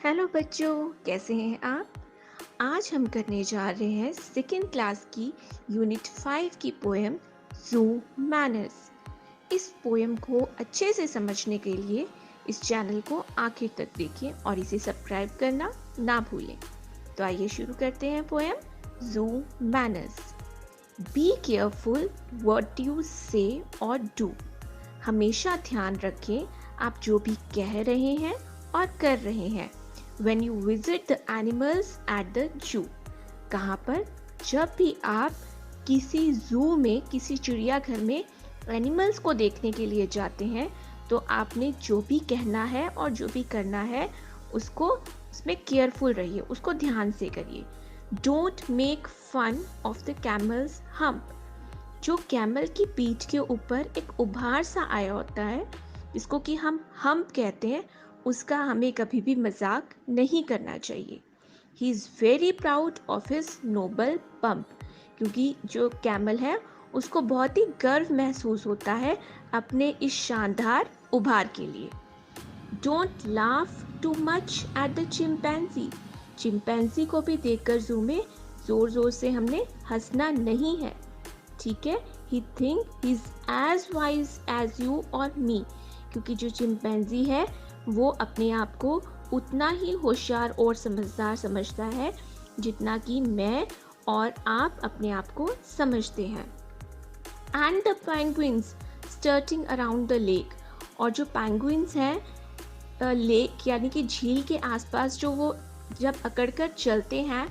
Hello बच्चों, कैसे हैं आप? आज हम करने जा रहे हैं सेकेंड क्लास की यूनिट 5 की पोएम ज़ू मैनर्स। इस पोएम को अच्छे से समझने के लिए इस चैनल को आखिर तक देखें और इसे सब्सक्राइब करना ना भूलें। तो आइए शुरू करते हैं poem zoo manners. Be careful what you से और डू। हमेशा ध्यान रखें आप जो भी कह रहे हैं और कर रहे हैं। When you visit the animals at the zoo, कहाँ पर? जब भी आप किसी जू में, किसी चिड़ियाघर में एनिमल्स को देखने के लिए जाते हैं तो आपने जो भी कहना है और जो भी करना है उसमें केयरफुल रहिए, उसको ध्यान से करिए। Don't make fun of the camel's hump. जो कैमल की पीठ के ऊपर एक उभार सा आया होता है जिसको कि हम हम्प कहते हैं, उसका हमें कभी भी मजाक नहीं करना चाहिए। He is very proud of his noble bump. क्योंकि जो कैमल है उसको बहुत ही गर्व महसूस होता है अपने इस शानदार उभार के लिए। Don't laugh too much at the chimpanzee. Chimpanzee को भी देखकर जू में ज़ोर ज़ोर से हमने हंसना नहीं है, ठीक है। He think he is as wise as you or me. क्योंकि जो चिंपैंजी है वो अपने आप को उतना ही होशियार और समझदार समझता है जितना कि मैं और आप अपने आप को समझते हैं। And the penguins strutting around the lake. और जो पेंगुइन्स हैं लेक यानी कि झील के आसपास, जो वो जब अकड़कर चलते हैं,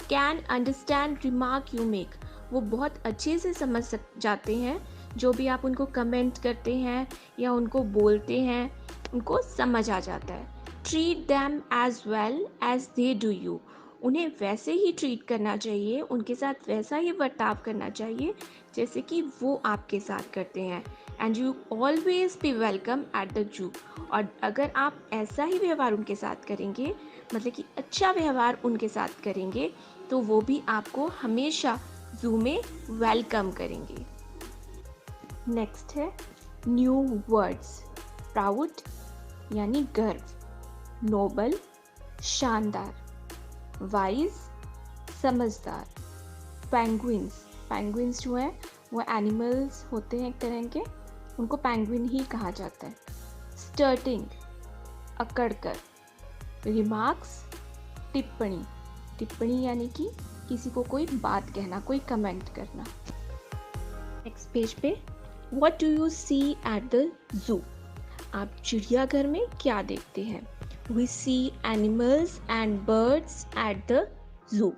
can understand remark you make. वो बहुत अच्छे से समझ जाते हैं जो भी आप उनको कमेंट करते हैं या उनको बोलते हैं, उनको समझ आ जाता है। Treat them as well as they do you. उन्हें वैसे ही ट्रीट करना चाहिए, उनके साथ वैसा ही बर्ताव करना चाहिए जैसे कि वो आपके साथ करते हैं। And you always be welcome eight the जू। और अगर आप ऐसा ही व्यवहार उनके साथ करेंगे, मतलब कि अच्छा व्यवहार उनके साथ करेंगे, तो वो भी आपको हमेशा जू में वेलकम करेंगे। नेक्स्ट है न्यू वर्ड्स। प्राउड यानी गर्व, नोबल शानदार, वाइज समझदार, पेंगुइन्स। पेंगुइन्स जो है वो एनिमल्स होते हैं एक तरह के, उनको पेंगुइन ही कहा जाता है। स्टर्टिंग अकड़कर, रिमार्क्स टिप्पणी। टिप्पणी यानी कि किसी को कोई बात कहना, कोई कमेंट करना। नेक्स्ट पेज पे what do you see at the zoo. आप चिड़ियाघर में क्या देखते हैं? We see animals and birds at the zoo.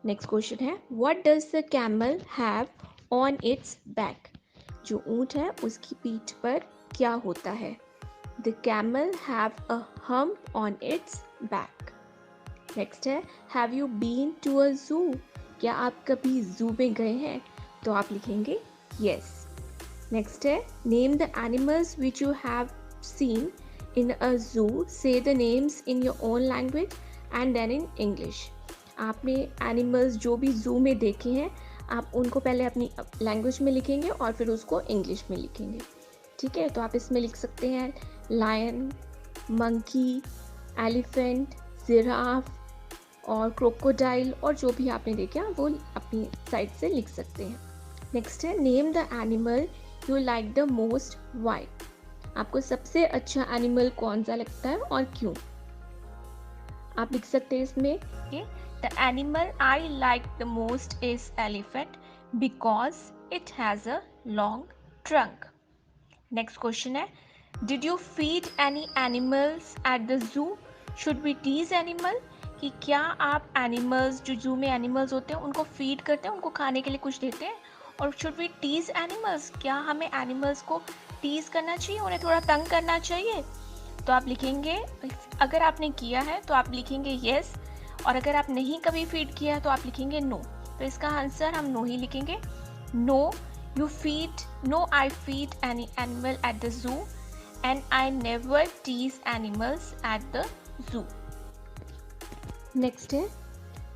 Next question है what does the camel have on its back. जो ऊंट है उसकी पीठ पर क्या होता है? The camel have a hump on its back. Next है have you been to a zoo. क्या आप कभी जू में गए हैं? तो आप लिखेंगे यस। नेक्स्ट है name the animals which you have seen in a zoo. Say the names in your own language and then in English. आपने एनिमल्स जो भी जू में देखे हैं, आप उनको पहले अपनी लैंग्वेज में लिखेंगे और फिर उसको इंग्लिश में लिखेंगे, ठीक है। तो आप इसमें लिख सकते हैं लायन, मंकी, एलिफेंट, जिराफ और क्रोकोडाइल, और जो भी आपने देखा वो अपनी साइड से लिख सकते हैं। नेक्स्ट है name the animal you like the most why. आपको सबसे अच्छा एनिमल कौन सा लगता है और क्यों? आप लिख सकते हैं इसमें the animal I like the most is elephant because it has a long trunk. Next question है did you feed any animals at the zoo. Should we tease animal. कि क्या आप एनिमल्स, जो जू में एनिमल्स होते हैं, उनको फीड करते हैं, उनको खाने के लिए कुछ देते हैं? और शुड वी टीज एनिमल्स, क्या हमें एनिमल्स को टीज करना चाहिए, उन्हें थोड़ा तंग करना चाहिए? तो आप लिखेंगे, अगर आपने किया है तो आप लिखेंगे येस, और अगर आप नहीं कभी फीड किया है तो आप लिखेंगे नो। तो इसका आंसर हम नो ही लिखेंगे। No you feed, no I feed any animal at the zoo and I never tease animals at the zoo. Next है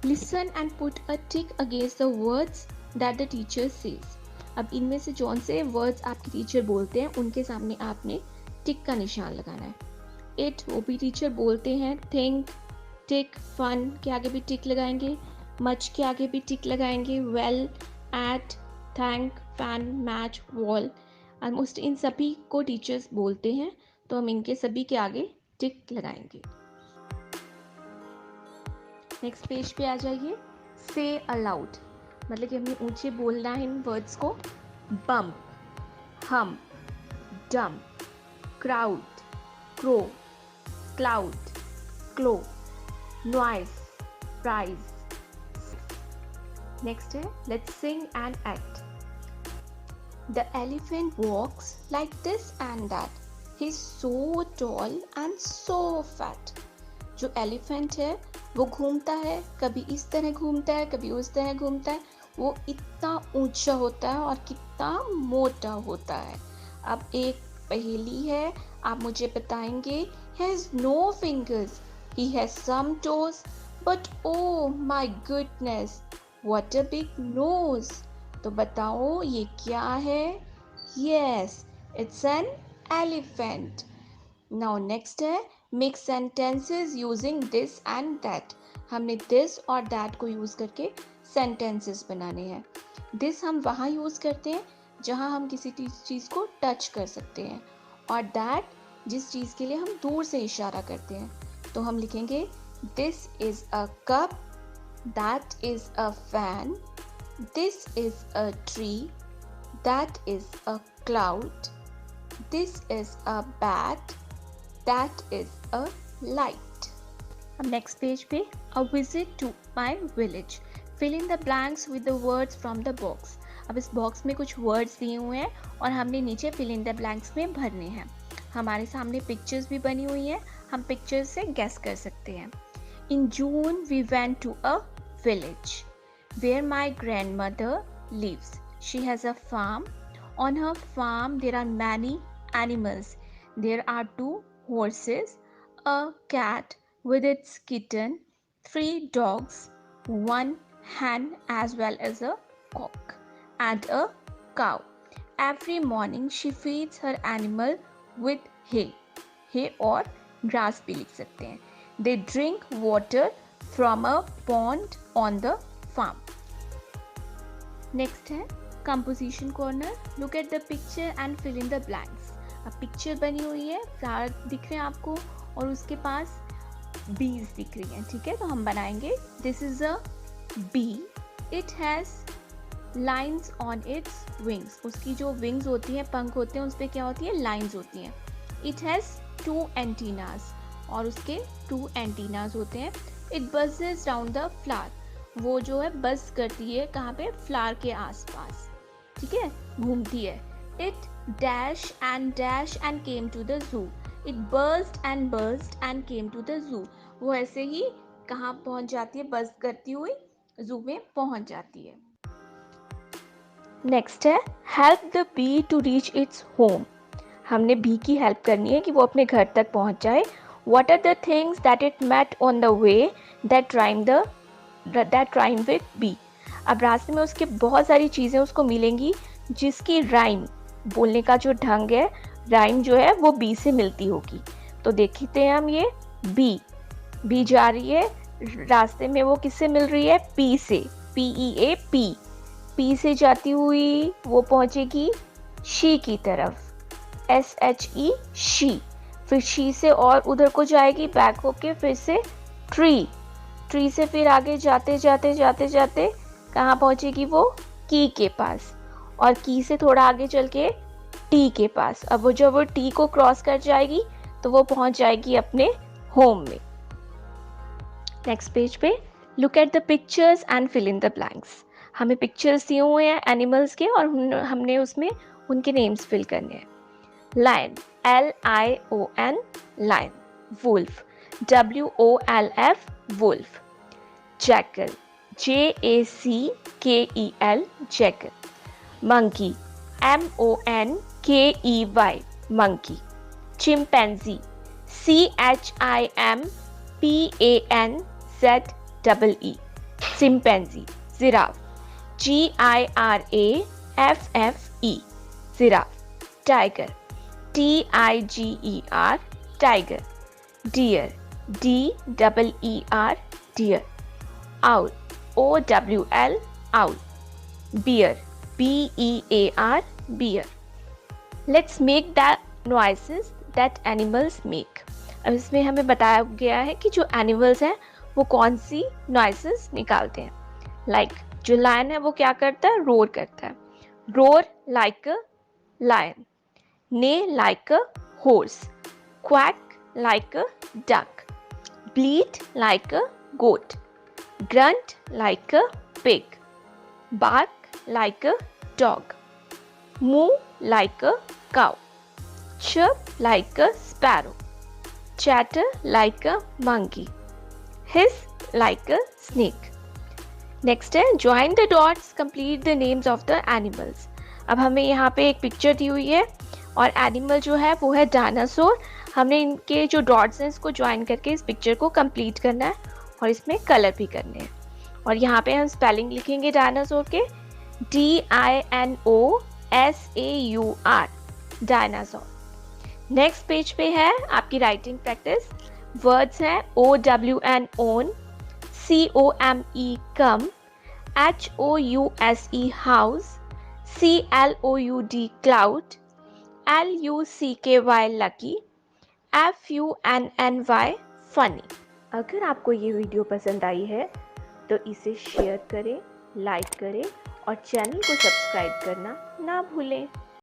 listen and put a tick against the words that the teacher says. अब इनमें से जौन से words आपके teacher बोलते हैं उनके सामने आपने टिक का निशान लगाना है। इट, वो भी टीचर बोलते हैं। थिंक, टिक, फन के आगे भी टिक लगाएंगे, मच के आगे भी टिक लगाएंगे, well, at, thank, fan, match, wall, almost इन सभी को टीचर्स बोलते हैं, तो हम इनके सभी के आगे टिक लगाएंगे। नेक्स्ट पेज पे आ जाइए। से अलाउड, मतलब कि हमें ऊंचे बोलना है इन वर्ड्स को। Bump, hum, dumb, crowd, crow, cloud, claw, noise, prize. Next है let's sing and act. The elephant walks like this and that, he is so tall and so fat. जो एलिफेंट है वो घूमता है, कभी इस तरह घूमता है, कभी उस तरह घूमता है, वो इतना ऊंचा होता है और कितना मोटा होता है। अब एक पहेली है, आप मुझे बताएंगे। Has no fingers, he has some toes, but oh my goodness what a big nose. तो बताओ ये क्या है? Yes, it's an elephant. Now next है make sentences using this and that. हमने दिस और दैट को यूज करके सेंटेंसेस बनाने हैं। दिस हम वहाँ यूज करते हैं जहाँ हम किसी चीज़ को टच कर सकते हैं, और दैट जिस चीज़ के लिए हम दूर से इशारा करते हैं। तो हम लिखेंगे this is a cup, that is a fan, this is a tree, that is a cloud, this is a bat, that is a light. अब next पेज पे a visit to my village. Fill in the blanks with the words from the box. अब इस box में कुछ words दिए हुए हैं और हमने नीचे fill in the blanks में भरने हैं। हमारे सामने पिक्चर्स भी बनी हुई हैं, हम पिक्चर्स से गेस कर सकते हैं। In June we went to a village where my grandmother lives. She has a farm. On her farm there are many animals. There are 2 horses, a cat with its kitten, 3 dogs, 1 hen as well as a cock, and a cow. Every morning she feeds her animal with hay. Hay और grass भी लिख सकते हैं। They drink water from a pond on the farm. Next है composition corner. Look at the picture and fill in the blanks. अब picture बनी हुई है, फ्लावर दिख रहे हैं आपको और उसके पास बीज दिख रही हैं, ठीक है। तो हम बनाएंगे this is a bee, it has lines on its wings. उसकी जो विंग्स होती हैं, पंख होते हैं, उस पर क्या होती है? लाइंस होती हैं। इट हैज 2 एंटीनास, और उसके 2 एंटीनास होते हैं। इट बजेस राउंड द फ्लावर, वो जो है बज करती है कहाँ पे? फ्लावर के आसपास, ठीक है, घूमती है। It dash and came to the zoo. It burst and came to the zoo. वो ऐसे ही कहाँ पहुँच जाती है? बज़ करती हुई जू में पहुँच जाती है। नेक्स्ट है help the bee to reach its home. हमने बी की हेल्प करनी है कि वो अपने घर तक पहुँच जाए। What are the things that it met on the way that rhyme with bee? अब रास्ते में उसके बहुत सारी चीज़ें उसको मिलेंगी जिसकी राइम, बोलने का जो ढंग है, राइम जो है वो बी से मिलती होगी। तो देखते हैं हम, ये बी जा रही है रास्ते में, वो किससे मिल रही है? पी से, PEA पी से जाती हुई वो पहुंचेगी शी की तरफ, SHE शी। फिर शी से और उधर को जाएगी बैक होके, फिर से ट्री से फिर आगे जाते जाते कहाँ पहुंचेगी वो? की के पास, और की से थोड़ा आगे चल के टी के पास। अब वो जब वो टी को क्रॉस कर जाएगी तो वो पहुंच जाएगी अपने होम में। नेक्स्ट पेज पे look at the pictures and fill in the blanks. हमें पिक्चर्स दिए हुए हैं एनिमल्स के और हमने उसमें उनके नेम्स फिल करने हैं। Lion, LION lion. Wolf, WOLF wolf. Jackal, JACKEL jackal. monkey, MONKEY monkey. chimpanzee, CHIMPANZEE chimpanzee. giraffe, GIRAFFE giraffe. tiger, TIGER tiger. deer, D-E-E-R, deer. Owl, O-W-L, owl. Bear, B-E-A-R, bear. Let's make the noises that animals make. अब इसमें हमें बताया गया है कि जो animals हैं वो कौन सी नॉइसेस निकालते हैं. लाइक जो लायन है वो क्या करता है, रोर करता है. Roar like a lion, neigh like a horse, quack like a duck, bleat like a goat, grunt like a pig, bark like a dog, moo like a cow, chirp like a sparrow, chatter like a monkey, hiss like a snake. Next है join the dots, complete the names of the animals. अब हमें यहाँ पे एक picture दी हुई है और animal जो है वो है डायनासोर. हमने इनके जो डॉट्स हैं इसको ज्वाइन करके इस पिक्चर को कंप्लीट करना है और इसमें कलर भी करने हैं. और यहाँ पे हम स्पेलिंग लिखेंगे डायनासोर के, D-I-N-O-S-A-U-R, डायनासोर. नेक्स्ट पेज पे है आपकी राइटिंग प्रैक्टिस. वर्ड्स हैं O-W-N, own, C-O-M-E, come, H-O-U-S-E, house, C-L-O-U-D, cloud, L-U-C-K-Y, lucky, F-U-N-N-Y, funny. अगर आपको ये वीडियो पसंद आई है तो इसे शेयर करें, लाइक करें और चैनल को सब्सक्राइब करना ना भूलें.